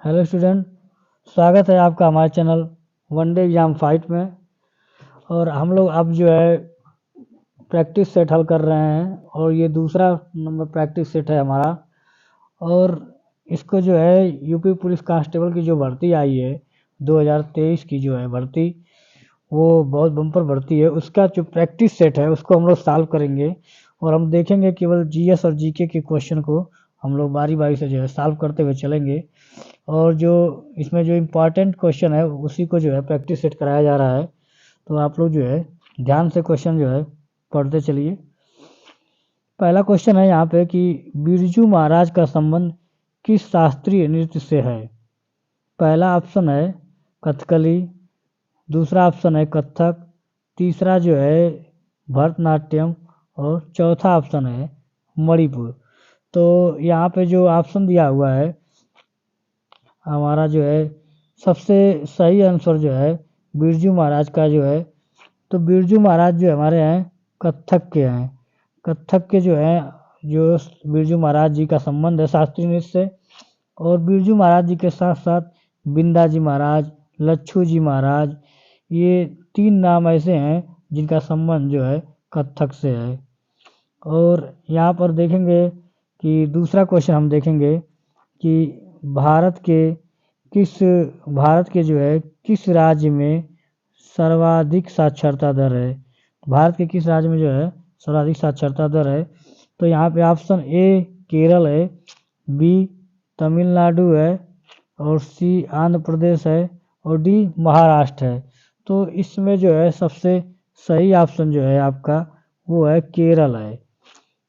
Hello student, स्वागत है आपका हमारे चैनल वनडे एग्जाम फाइट में। और हम लोग अब जो है प्रैक्टिस सेट हल कर रहे हैं और ये दूसरा नंबर प्रैक्टिस सेट है हमारा। और इसको जो है यूपी पुलिस कांस्टेबल की जो भर्ती आई है 2023 की जो है भर्ती, वो बहुत बम्पर भर्ती है। उसका जो प्रैक्टिस सेट है उसको हम लोग सॉल्व करेंगे और हम देखेंगे केवल जीएस और जीके के क्वेश्चन को हम लोग बारी बारी से जो है सॉल्व करते हुए चलेंगे। और जो इसमें जो इम्पोर्टेंट क्वेश्चन है उसी को जो है प्रैक्टिस सेट कराया जा रहा है। तो आप लोग जो है ध्यान से क्वेश्चन जो है पढ़ते चलिए। पहला क्वेश्चन है यहाँ पे कि बिरजू महाराज का संबंध किस शास्त्रीय नृत्य से है। पहला ऑप्शन है कथकली, दूसरा ऑप्शन है कथक, तीसरा जो है भरतनाट्यम और चौथा ऑप्शन है मणिपुर। तो यहाँ पे जो ऑप्शन दिया हुआ है हमारा जो है सबसे सही आंसर जो है बिरजू महाराज का जो है। तो बिरजू महाराज जो हमारे हैं कथक के हैं। कथक के जो है जो बिरजू महाराज जी का संबंध है शास्त्रीय नृत्य से। और बिरजू महाराज जी के साथ साथ बिंदा जी महाराज, लच्छू जी महाराज, ये तीन नाम ऐसे हैं जिनका संबंध जो है कथक से है। और यहाँ पर देखेंगे कि दूसरा क्वेश्चन हम देखेंगे कि भारत के भारत के जो है किस राज्य में सर्वाधिक साक्षरता दर है। भारत के किस राज्य में जो है सर्वाधिक साक्षरता दर है। तो यहाँ पे ऑप्शन ए केरल है, बी तमिलनाडु है, और सी आंध्र प्रदेश है, और डी महाराष्ट्र है। तो इसमें जो है सबसे सही ऑप्शन जो है आपका वो है केरल है।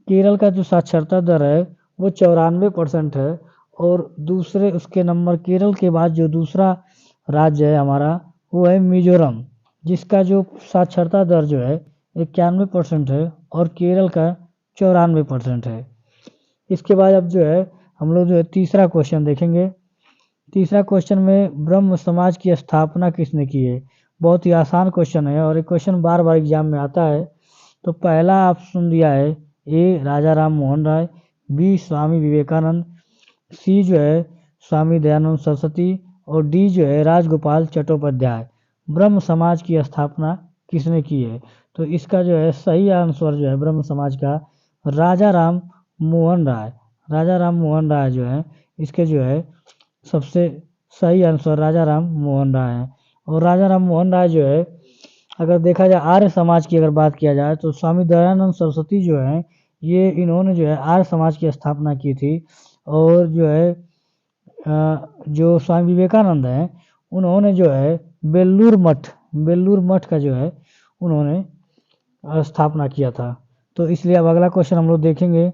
केरल का जो साक्षरता दर है वो 94% है। और दूसरे उसके नंबर केरल के बाद जो दूसरा राज्य है हमारा वो है मिजोरम, जिसका जो साक्षरता दर जो है 91% है और केरल का 94% है। इसके बाद अब जो है हम लोग जो है तीसरा क्वेश्चन देखेंगे। तीसरा क्वेश्चन में ब्रह्म समाज की स्थापना किसने की है। बहुत ही आसान क्वेश्चन है और ये क्वेश्चन बार बार एग्जाम में आता है। तो पहला ऑप्शन दिया है ए राजा राम मोहन राय, बी स्वामी विवेकानंद, सी जो है स्वामी दयानंद सरस्वती, और डी जो है राजगोपाल चट्टोपाध्याय। ब्रह्म समाज की स्थापना किसने की है। तो इसका जो है सही आंसर जो है ब्रह्म समाज का राजा राम मोहन राय। राजा राम मोहन राय जो है इसके जो है सबसे सही आंसर राजा राम मोहन राय है। और राजा राम मोहन राय जो है अगर देखा जाए आर्य समाज की अगर बात किया जाए तो स्वामी दयानंद सरस्वती जो है ये इन्होंने जो है आर्य समाज की स्थापना की थी। और जो है जो स्वामी विवेकानंद हैं उन्होंने जो है बेल्लूर मठ का जो है उन्होंने स्थापना किया था। तो इसलिए अब अगला क्वेश्चन हम लोग देखेंगे।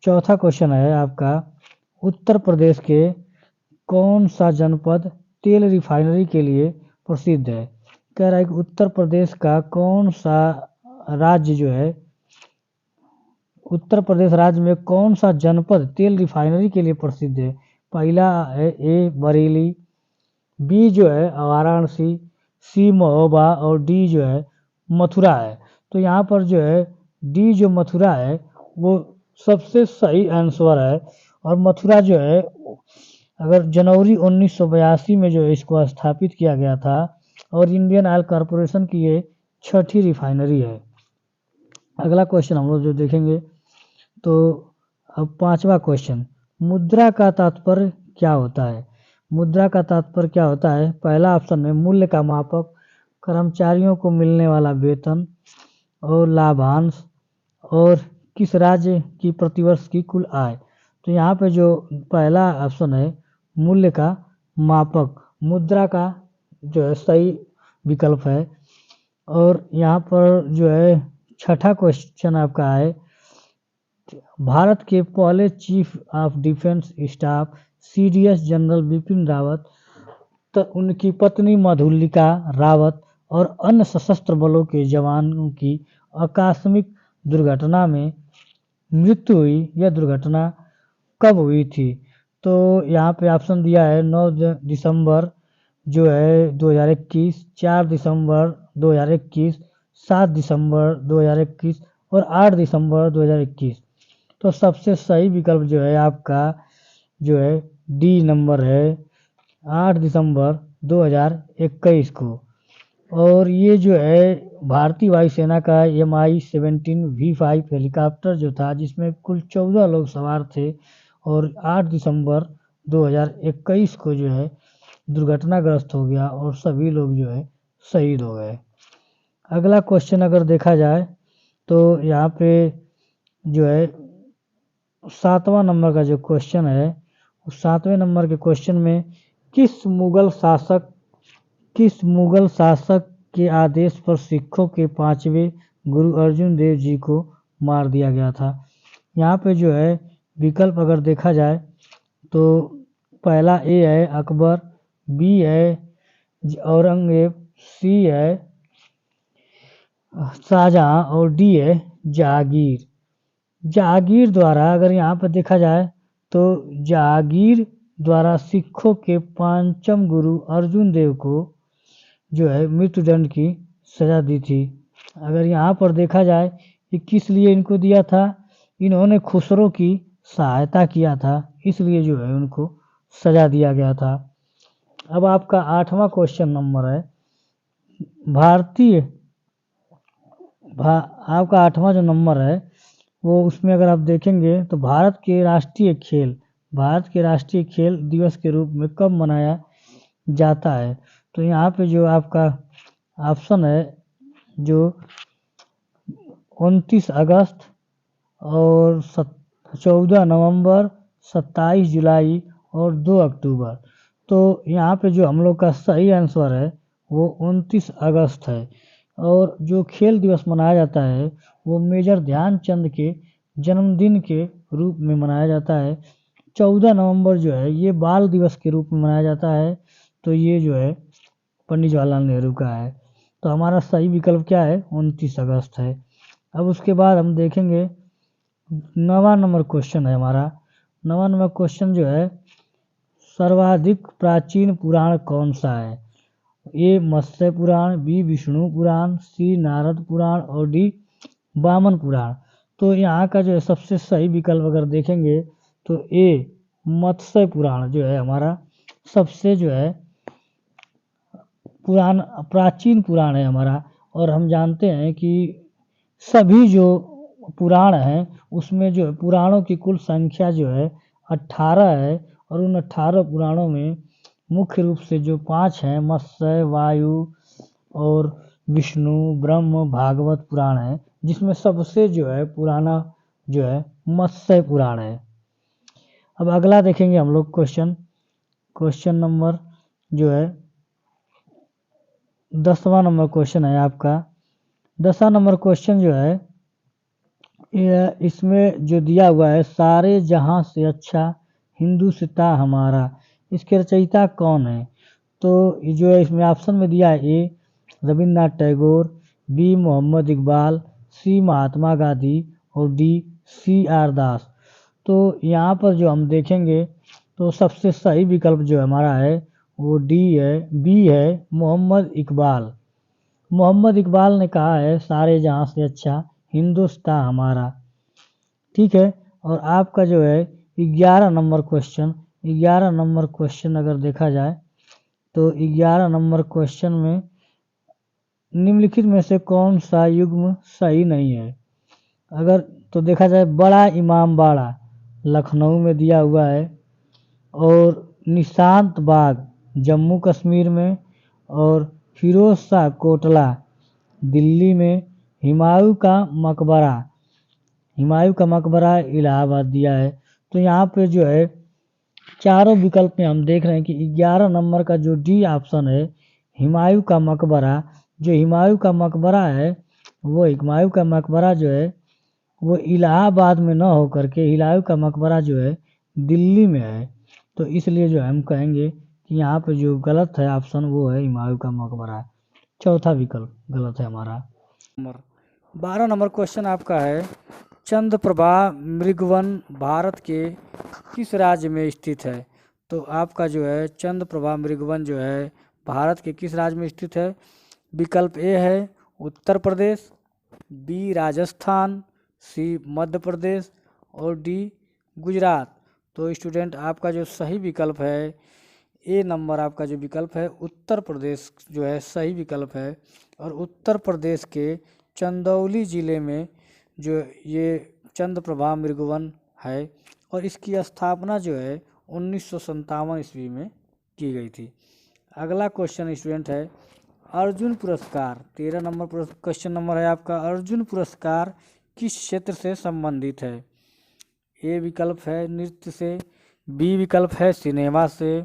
चौथा क्वेश्चन है आपका उत्तर प्रदेश के कौन सा जनपद तेल रिफाइनरी के लिए प्रसिद्ध है। कह रहा है कि उत्तर प्रदेश का कौन सा राज्य जो है उत्तर प्रदेश राज्य में कौन सा जनपद तेल रिफाइनरी के लिए प्रसिद्ध है। पहला है ए बरेली, बी जो है वाराणसी, सी महोबा, और डी जो है मथुरा है। तो यहाँ पर जो है डी जो मथुरा है वो सबसे सही आंसर है। और मथुरा जो है अगर जनवरी 1982 में जो है इसको स्थापित किया गया था और इंडियन ऑयल कॉरपोरेशन की ये छठी रिफाइनरी है। अगला क्वेश्चन हम लोग जो देखेंगे तो अब पांचवा क्वेश्चन, मुद्रा का तात्पर्य क्या होता है। मुद्रा का तात्पर्य क्या होता है। पहला ऑप्शन है मूल्य का मापक, कर्मचारियों को मिलने वाला वेतन और लाभांश, और किस राज्य की प्रतिवर्ष की कुल आय। तो यहाँ पे जो पहला ऑप्शन है मूल्य का मापक, मुद्रा का जो है सही विकल्प है। और यहाँ पर जो है छठा क्वेश्चन आपका है भारत के पहले chief of defence staff CDS general Bipin Rawat, उनकी पत्नी मधुलिका रावत और अन्य सशस्त्र बलों के जवानों की आकस्मिक दुर्घटना में मृत्यु हुई। यह दुर्घटना कब हुई थी। तो यहाँ पे ऑप्शन दिया है 9 दिसंबर जो है 2021, 4 दिसंबर 2021, 7 दिसंबर 2021 और 8 दिसंबर 2021। तो सबसे सही विकल्प जो है आपका जो है डी नंबर है 8 दिसंबर 2021 को। और ये जो है भारतीय वायुसेना का Mi-17V5 हेलीकॉप्टर जो था, जिसमें कुल 14 लोग सवार थे, और 8 दिसंबर 2021 को जो है दुर्घटनाग्रस्त हो गया और सभी लोग जो है शहीद हो गए। अगला क्वेश्चन अगर देखा जाए तो यहाँ पे जो है 7वां नंबर का जो क्वेश्चन है, उस 7वें नंबर के क्वेश्चन में किस मुगल शासक के आदेश पर सिखों के 5वें गुरु अर्जुन देव जी को मार दिया गया था। यहाँ पे जो है विकल्प अगर देखा जाए तो पहला ए है अकबर, बी है औरंगजेब, सी है शाहजहां और डी है जहांगीर। जहांगीर द्वारा अगर यहाँ पर देखा जाए तो जहांगीर द्वारा सिखों के 5वें गुरु अर्जुन देव को जो है मृत्युदंड की सजा दी थी। अगर यहाँ पर देखा जाए कि किस लिए इनको दिया था, इन्होंने खुसरो की सहायता किया था, इसलिए जो है उनको सजा दिया गया था। अब आपका 8वां क्वेश्चन नंबर है आपका 8वां जो नंबर है वो, उसमें अगर आप देखेंगे तो भारत के राष्ट्रीय खेल दिवस के रूप में कब मनाया जाता है। तो यहाँ पे जो आपका ऑप्शन है जो 29 अगस्त और 14 नवंबर, 27 जुलाई और 2 अक्टूबर। तो यहाँ पे जो हम लोग का सही आंसर है वो 29 अगस्त है। और जो खेल दिवस मनाया जाता है वो मेजर ध्यानचंद के जन्मदिन के रूप में मनाया जाता है। 14 नवंबर जो है ये बाल दिवस के रूप में मनाया जाता है, तो ये जो है पंडित जवाहरलाल नेहरू का है। तो हमारा सही विकल्प क्या है, 29 अगस्त है। अब उसके बाद हम देखेंगे 9वां नंबर क्वेश्चन है हमारा। 9वां नंबर क्वेश्चन जो है सर्वाधिक प्राचीन पुराण कौन सा है। ए मत्स्य पुराण, बी विष्णु पुराण, सी नारद पुराण और डी वामन पुराण। तो यहाँ का जो है सबसे सही विकल्प अगर देखेंगे तो ए मत्स्य पुराण जो है हमारा सबसे जो है प्राचीन पुराण है हमारा। और हम जानते हैं कि सभी जो पुराण हैं उसमें जो पुराणों की कुल संख्या जो है 18 है, और उन 18 पुराणों में मुख्य रूप से जो 5 हैं मत्स्य, वायु और विष्णु, ब्रह्म, भागवत पुराण है, जिसमें सबसे जो है पुराना जो है मत्स्य पुराण है। अब अगला देखेंगे हम लोग क्वेश्चन नंबर जो है 10वां नंबर क्वेश्चन है आपका। 10वां नंबर क्वेश्चन जो है इसमें जो दिया हुआ है सारे जहां से अच्छा हिंदुस्तां हमारा, इसके रचयिता कौन है। तो जो है इसमें ऑप्शन में दिया है ए रविन्द्रनाथ टैगोर, बी मोहम्मद इकबाल, सी महात्मा गांधी और डी C.R. दास। तो यहाँ पर जो हम देखेंगे तो सबसे सही विकल्प जो हमारा है वो बी है मोहम्मद इकबाल। मोहम्मद इकबाल ने कहा है सारे जहां से अच्छा हिंदुस्तां हमारा। ठीक है। और आपका जो है 11 नंबर क्वेश्चन अगर देखा जाए तो 11 नंबर क्वेश्चन में निम्नलिखित में से कौन सा युग्म सही नहीं है। अगर तो देखा जाए बड़ा इमामबाड़ा लखनऊ में दिया हुआ है, और निशांत बाग जम्मू कश्मीर में, और फिरोज शाह कोटला दिल्ली में, हुमायूं का मकबरा इलाहाबाद दिया है। तो यहाँ पे जो है चारों विकल्प में हम देख रहे हैं कि 11 नंबर का जो डी ऑप्शन है हुमायूं का मकबरा, जो हुमायूं का मकबरा है हुमायूं का मकबरा जो है वो इलाहाबाद में न होकर के हुमायूं का मकबरा जो है दिल्ली में है। तो इसलिए जो हम कहेंगे कि यहाँ पे जो गलत है ऑप्शन वो है हुमायूं का मकबरा। चौथा विकल्प गलत है हमारा। 12 नंबर क्वेश्चन आपका है चंद्रप्रभा मृगवन भारत के किस राज्य में स्थित है। तो आपका जो है चंद्रप्रभा मृगवन जो है भारत के किस राज्य में स्थित है। विकल्प ए है उत्तर प्रदेश, बी राजस्थान, सी मध्य प्रदेश और डी गुजरात। तो स्टूडेंट आपका जो सही विकल्प है ए नंबर आपका जो विकल्प है उत्तर प्रदेश जो है सही विकल्प है। और उत्तर प्रदेश के चंदौली ज़िले में जो ये चंद्रप्रभा मृगवन है और इसकी स्थापना जो है 1957 ईस्वी में की गई थी। अगला क्वेश्चन स्टूडेंट है अर्जुन पुरस्कार। 13 नंबर क्वेश्चन नंबर है आपका, अर्जुन पुरस्कार किस क्षेत्र से संबंधित है? ए विकल्प है नृत्य से, बी विकल्प है सिनेमा से,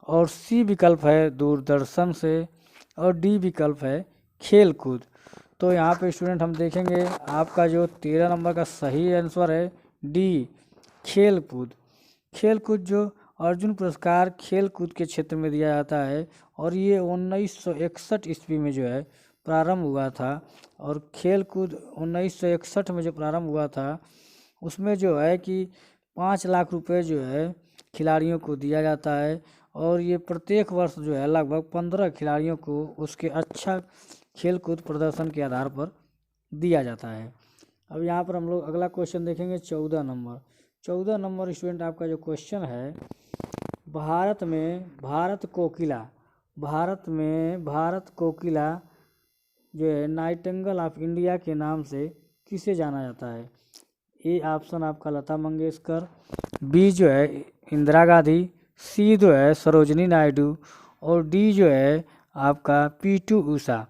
और सी विकल्प है दूरदर्शन से, और डी विकल्प है खेल कूद। तो यहाँ पे स्टूडेंट हम देखेंगे आपका जो 13 नंबर का सही आंसर है डी खेल कूद। खेल कूद जो अर्जुन पुरस्कार खेल कूद के क्षेत्र में दिया जाता है और ये 1961 ईस्वी में जो है प्रारंभ हुआ था। और खेल कूद 1961 में जो प्रारंभ हुआ था उसमें जो है कि 5 लाख रुपए जो है खिलाड़ियों को दिया जाता है और ये प्रत्येक वर्ष जो है लगभग 15 खिलाड़ियों को उसके अच्छा खेल कूद प्रदर्शन के आधार पर दिया जाता है। अब यहाँ पर हम लोग अगला क्वेश्चन देखेंगे 14 नंबर। 14 नंबर स्टूडेंट आपका जो क्वेश्चन है भारत कोकिला जो है नाइटिंगेल ऑफ इंडिया के नाम से किसे जाना जाता है? ए ऑप्शन आपका लता मंगेशकर, बी जो है इंदिरा गांधी, सी जो है सरोजनी नायडू, और डी जो है आपका पीटी उषा।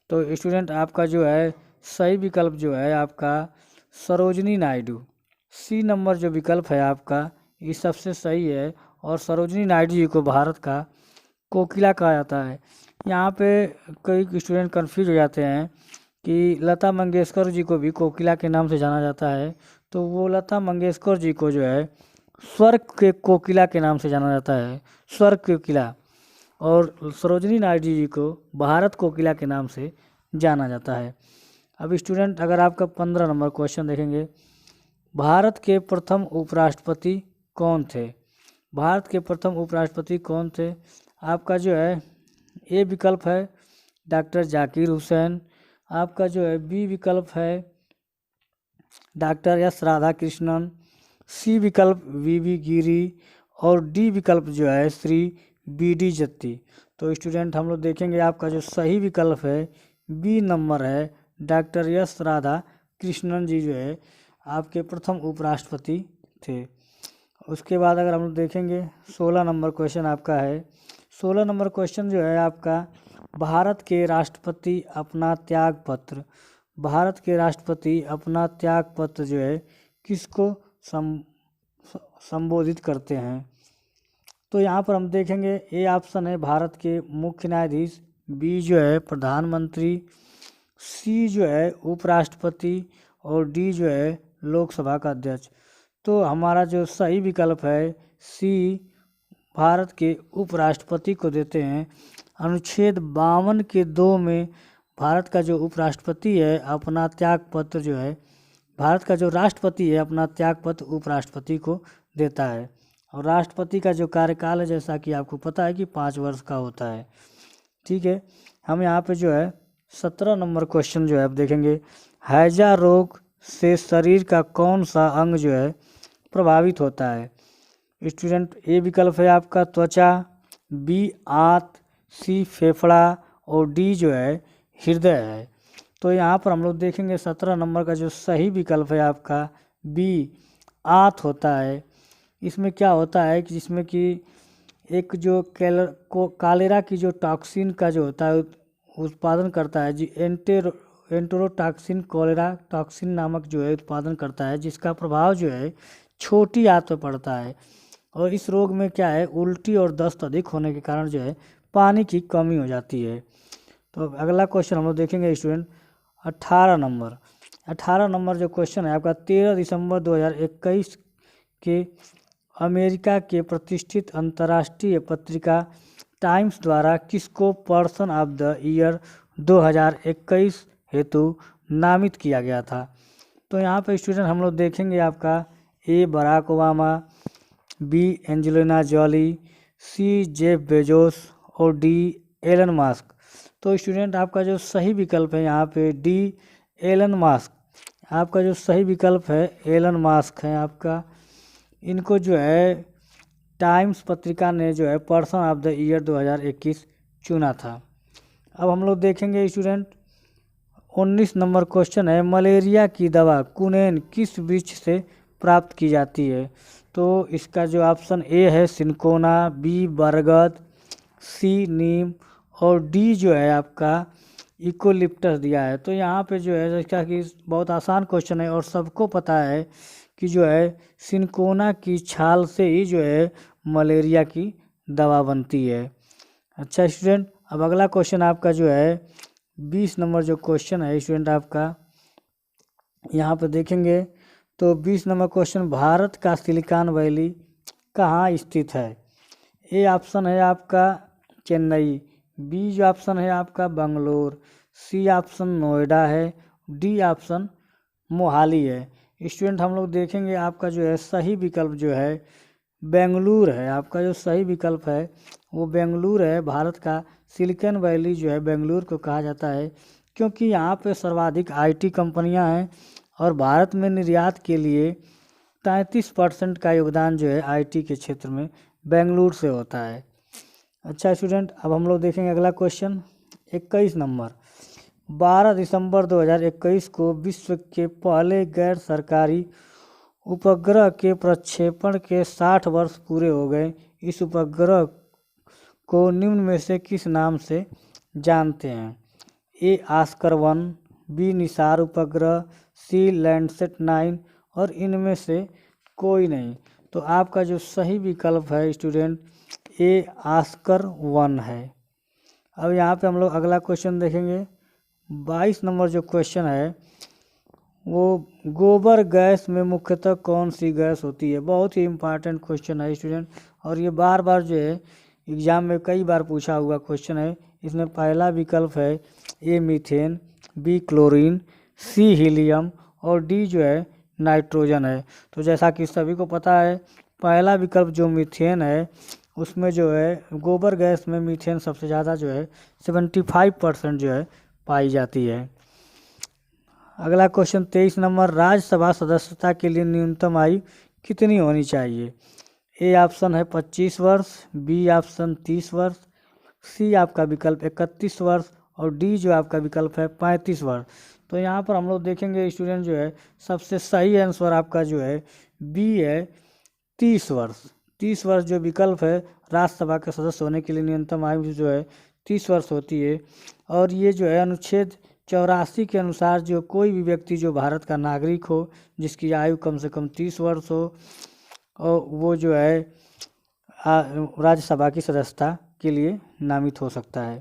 तो स्टूडेंट आपका जो है सही विकल्प जो है आपका सरोजनी नायडू। सी नंबर जो विकल्प है आपका ये सबसे सही है और सरोजनी नायडू जी को भारत का कोकिला कहा जाता है। यहाँ पे कई स्टूडेंट कंफ्यूज हो जाते हैं कि लता मंगेशकर जी को भी कोकिला के नाम से जाना जाता है, तो वो लता मंगेशकर जी को जो है स्वर्ग के कोकिला के नाम से जाना जाता है, स्वर्ग कोकिला, और सरोजनी नायडू जी को भारत कोकिला के नाम से जाना जाता है। अब स्टूडेंट अगर आपका 15 नंबर क्वेश्चन देखेंगे भारत के प्रथम उपराष्ट्रपति कौन थे? भारत के प्रथम उपराष्ट्रपति कौन थे? आपका जो है ए विकल्प है डॉक्टर जाकिर हुसैन, आपका जो है बी विकल्प है डॉक्टर एस राधाकृष्णन, सी विकल्प वी गिरी, और डी विकल्प जो है श्री बी.डी. जत्ती। तो स्टूडेंट हम लोग देखेंगे आपका जो सही विकल्प है बी नंबर है डॉक्टर एस राधाकृष्णन जी जो है आपके प्रथम उपराष्ट्रपति थे। उसके बाद अगर हम लोग देखेंगे 16 नंबर क्वेश्चन आपका है। 16 नंबर क्वेश्चन जो है आपका भारत के राष्ट्रपति अपना त्याग पत्र जो है किसको संबोधित करते हैं? तो यहाँ पर हम देखेंगे ए ऑप्शन है भारत के मुख्य न्यायाधीश, बी जो है प्रधानमंत्री, सी जो है उपराष्ट्रपति, और डी जो है लोकसभा का अध्यक्ष। तो हमारा जो सही विकल्प है सी भारत के उपराष्ट्रपति को देते हैं। अनुच्छेद 52 के 2 में भारत का जो उपराष्ट्रपति है अपना त्याग पत्र जो है, भारत का जो राष्ट्रपति है अपना त्याग पत्र उपराष्ट्रपति को देता है। और राष्ट्रपति का जो कार्यकाल है जैसा कि आपको पता है कि 5 वर्ष का होता है। ठीक है, हम यहाँ पे जो है 17 नंबर क्वेश्चन जो है आप देखेंगे हैजा रोग से शरीर का कौन सा अंग जो है प्रभावित होता है? स्टूडेंट ए विकल्प है आपका त्वचा, बी आंत, सी फेफड़ा, और डी जो है हृदय है। तो यहाँ पर हम लोग देखेंगे 17 नंबर का जो सही विकल्प है आपका बी आंत होता है। इसमें क्या होता है कि जिसमें कि एक जो कालेरा की जो टॉक्सिन का जो होता है उत्पादन करता है जी एंटेरोटॉक्सिन कोलेरा टॉक्सिन नामक जो है उत्पादन करता है, जिसका प्रभाव जो है छोटी आंत पर पड़ता है। और इस रोग में क्या है उल्टी और दस्त अधिक होने के कारण जो है पानी की कमी हो जाती है। तो अगला क्वेश्चन हम लोग देखेंगे स्टूडेंट 18 नंबर जो क्वेश्चन है आपका 13 दिसंबर 2021 के अमेरिका के प्रतिष्ठित अंतर्राष्ट्रीय पत्रिका टाइम्स द्वारा किसको पर्सन ऑफ द ईयर 2021 हेतु नामित किया गया था? तो यहाँ पर स्टूडेंट हम लोग देखेंगे आपका A Barack Obama, B Angelina Jolie, C Jeff Bezos, और डी एलन मास्क। तो स्टूडेंट आपका जो सही विकल्प है यहाँ पे डी एलन मास्क। आपका जो सही विकल्प है एलन मास्क है आपका। इनको जो है टाइम्स पत्रिका ने जो है पर्सन ऑफ द ईयर 2021 चुना था। अब हम लोग देखेंगे स्टूडेंट 19 नंबर क्वेश्चन है, मलेरिया की दवा कुनेन किस वृक्ष से प्राप्त की जाती है? तो इसका जो ऑप्शन ए है सिनकोना, बी बरगद, सी नीम और डी जो है आपका इकोलिप्टस दिया है। तो यहाँ पे जो है इसका कि बहुत आसान क्वेश्चन है और सबको पता है कि जो है सिनकोना की छाल से ही जो है मलेरिया की दवा बनती है। अच्छा स्टूडेंट, अब अगला क्वेश्चन आपका जो है 20 नंबर जो क्वेश्चन है स्टूडेंट आपका यहाँ पे देखेंगे तो 20 नंबर क्वेश्चन, भारत का सिलिकॉन वैली कहाँ स्थित है? ए ऑप्शन है आपका चेन्नई, बी जो ऑप्शन है आपका बंगलोर, सी ऑप्शन नोएडा है, डी ऑप्शन मोहाली है। स्टूडेंट हम लोग देखेंगे आपका जो है सही विकल्प जो है बेंगलुरु है। आपका जो सही विकल्प है वो बेंगलुरु है। भारत का सिलिकॉन वैली जो है बेंगलुरु को कहा जाता है क्योंकि यहाँ पे सर्वाधिक आईटी कंपनियाँ हैं और भारत में निर्यात के लिए 33% का योगदान जो है आईटी के क्षेत्र में बेंगलुरु से होता है। अच्छा स्टूडेंट, अब हम लोग देखेंगे अगला क्वेश्चन 21 नंबर, 12 दिसंबर 2021 को विश्व के पहले गैर सरकारी उपग्रह के प्रक्षेपण के 60 वर्ष पूरे हो गए। इस उपग्रह को निम्न में से किस नाम से जानते हैं? ए आस्कर 1, बी निसार उपग्रह, सी लैंडसेट 9 और इनमें से कोई नहीं। तो आपका जो सही विकल्प है स्टूडेंट ए आस्कर 1 है। अब यहाँ पे हम लोग अगला क्वेश्चन देखेंगे 22 नंबर जो क्वेश्चन है वो गोबर गैस में मुख्यतः कौन सी गैस होती है? बहुत ही इम्पॉर्टेंट क्वेश्चन है स्टूडेंट और ये बार बार जो है एग्जाम में कई बार पूछा हुआ क्वेश्चन है। इसमें पहला विकल्प है A methane, B chlorine, C helium और डी जो है नाइट्रोजन है। तो जैसा कि सभी को पता है पहला विकल्प जो मीथेन है उसमें जो है गोबर गैस में मीथेन सबसे ज़्यादा जो है 75% जो है पाई जाती है। अगला क्वेश्चन 23 नंबर, राज्यसभा सदस्यता के लिए न्यूनतम आयु कितनी होनी चाहिए? ए ऑप्शन है 25 वर्ष, बी ऑप्शन 30 वर्ष, सी आपका विकल्प 31 वर्ष और डी जो आपका विकल्प है 35 वर्ष। तो यहाँ पर हम लोग देखेंगे स्टूडेंट जो है सबसे सही आंसर आपका जो है बी है 30 वर्ष। 30 वर्ष जो विकल्प है राज्यसभा के सदस्य होने के लिए न्यूनतम आयु जो है 30 वर्ष होती है। और ये जो है अनुच्छेद 84 के अनुसार जो कोई भी व्यक्ति जो भारत का नागरिक हो जिसकी आयु कम से कम 30 वर्ष हो और वो जो है राज्यसभा की सदस्यता के लिए नामित हो सकता है।